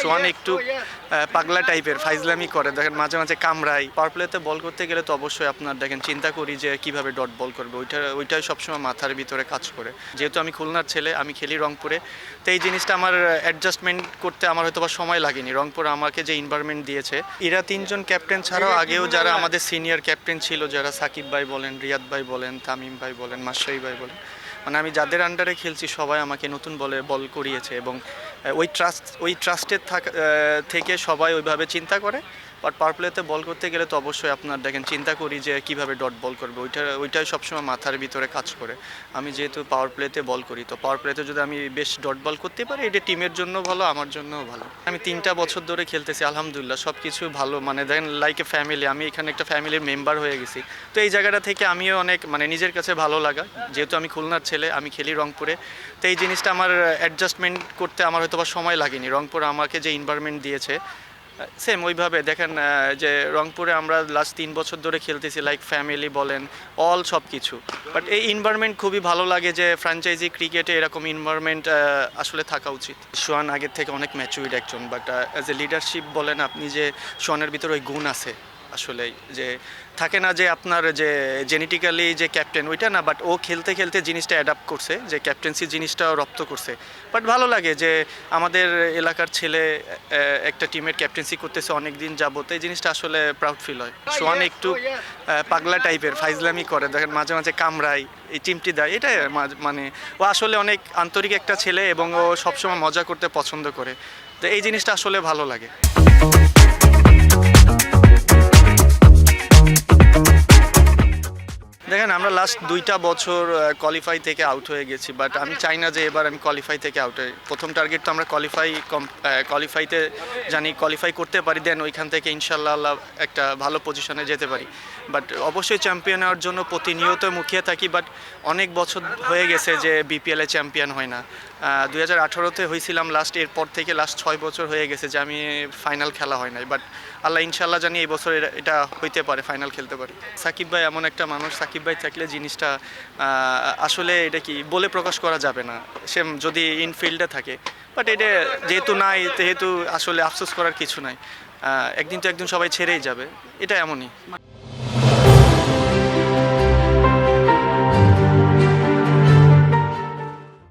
সোহান একটু পাগলা টাইপের ফাইজলামি করে, দেখেন মাঝে মাঝে কামড়ায়। পাওয়ার প্লেতে বল করতে গেলে তো অবশ্যই আপনার দেখেন চিন্তা করি যে কিভাবে ডট বল করবে, ওইটাই সবসময় মাথার ভিতরে কাজ করে। যেহেতু আমি খুলনার ছেলে, আমি খেলি রংপুরে, তো এই জিনিসটা আমার অ্যাডজাস্টমেন্ট করতে আমার হয়তো বা সময় লাগেনি। রংপুর আমাকে যে এনভায়রনমেন্ট দিয়েছে, এরা তিনজন ক্যাপ্টেন ছাড়াও আগেও যারা আমাদের সিনিয়র ক্যাপ্টেন ছিল, যারা সাকিব ভাই বলেন, রিয়াদ ভাই বলেন, তামিম ভাই বলেন, মাশরাফি ভাই বলেন, মানে আমি যাদের আন্ডারে খেলছি সবাই আমাকে নতুন বল করিয়েছে এবং ওই ট্রাস্টের থেকে সবাই ওইভাবে চিন্তা করে। বাট পাওয়ার প্লেতে বল করতে গেলে তো অবশ্যই আপনার দেখেন চিন্তা করি যে কিভাবে ডট বল করবে, ওইটাই সবসময় মাথার ভিতরে কাজ করে। আমি যেহেতু পাওয়ার প্লেতে বল করি, তো পাওয়ার প্লেতে যদি আমি বেশ ডট বল করতে পারি, এটা টিমের জন্য ভালো, আমার জন্যও ভালো। আমি 3টা বছর ধরে খেলতেছি, আলহামদুলিল্লাহ সব কিছু ভালো, মানে দেখেন লাইক এ ফ্যামিলি, আমি এখানে একটা ফ্যামিলির মেম্বার হয়ে গেছি। তো এই জায়গাটা থেকে আমিও অনেক মানে নিজের কাছে ভালো লাগা, যেহেতু আমি খুলনার ছেলে, আমি খেলি রংপুরে, তো এই জিনিসটা আমার অ্যাডজাস্টমেন্ট করতে আমার হয়তো বা সময় লাগেনি। রংপুর আমাকে যে এনভায়রনমেন্ট দিয়েছে, সেম ওইভাবে দেখেন যে রংপুরে আমরা লাস্ট 3 বছর ধরে খেলতেছি, লাইক ফ্যামিলি বলেন, সব কিছু। বাট এই এনভায়রনমেন্ট খুবই ভালো লাগে যে ফ্র্যাঞ্চাইজি ক্রিকেটে এরকম এনভায়রনমেন্ট আসলে থাকা উচিত। সোহান আগের থেকে অনেক ম্যাচুরিড একজন, বাট অ্যাজ এ লিডারশিপ বলেন আপনি, যে সোহানের ভিতরে ওই গুণ আছে আসলে, যে থাকে না যে আপনার যে জেনেটিক্যালি যে ক্যাপ্টেন ওইটা না, বাট ও খেলতে খেলতে জিনিসটা অ্যাডাপ্ট করছে, যে ক্যাপ্টেন্সি জিনিসটা রপ্ত করছে। বাট ভালো লাগে যে আমাদের এলাকার ছেলে একটা টিমের ক্যাপ্টেন্সি করতেছে অনেক দিন যাবত, এই জিনিসটা আসলে প্রাউড ফিল হয়। সোহান একটু পাগলা টাইপের ফাইজলামি করে, দেখেন মাঝে মাঝে কামড়ায়, এই চিমটি দেয়, এটাই মানে ও আসলে অনেক আন্তরিক একটা ছেলে এবং ও সবসময় মজা করতে পছন্দ করে, তো এই জিনিসটা আসলে ভালো লাগে। দেখেন আমরা লাস্ট 2টা বছর কোয়ালিফাই থেকে আউট হয়ে গেছি, বাট আমি চাই না যে এবার আমি কোয়ালিফাই থেকে আউট হই। প্রথম টার্গেট তো আমরা কোয়ালিফাইতে জানি কোয়ালিফাই করতে পারি, দেন ওইখান থেকে ইনশাল্লাহ আল্লাহ একটা ভালো পজিশনে যেতে পারি। বাট অবশ্যই চ্যাম্পিয়ন হওয়ার জন্য প্রতিনিয়ত মুখিয়ে থাকি, বাট অনেক বছর হয়ে গেছে যে বিপিএলে চ্যাম্পিয়ন হয় না। 2018-তে হয়েছিলাম লাস্ট, এরপর থেকে লাস্ট 6 বছর হয়ে গেছে যে আমি ফাইনাল খেলা হয় নাই, বাট আল্লাহ ইনশাল্লাহ জানি এই বছর এটা হইতে পারে, ফাইনাল খেলতে পারে। সাকিব ভাই এমন একটা মানুষ, সাকিব ভাই থাকলে জিনিসটা আসলে এটা কি বলে প্রকাশ করা যাবে না, সে যদি ইনফিল্ডে থাকে। বাট এটা যেহেতু নাই, যেহেতু আসলে আফসোস করার কিছু নাই, একদিন তো একদিন সবাই ছেড়েই যাবে, এটা এমনই।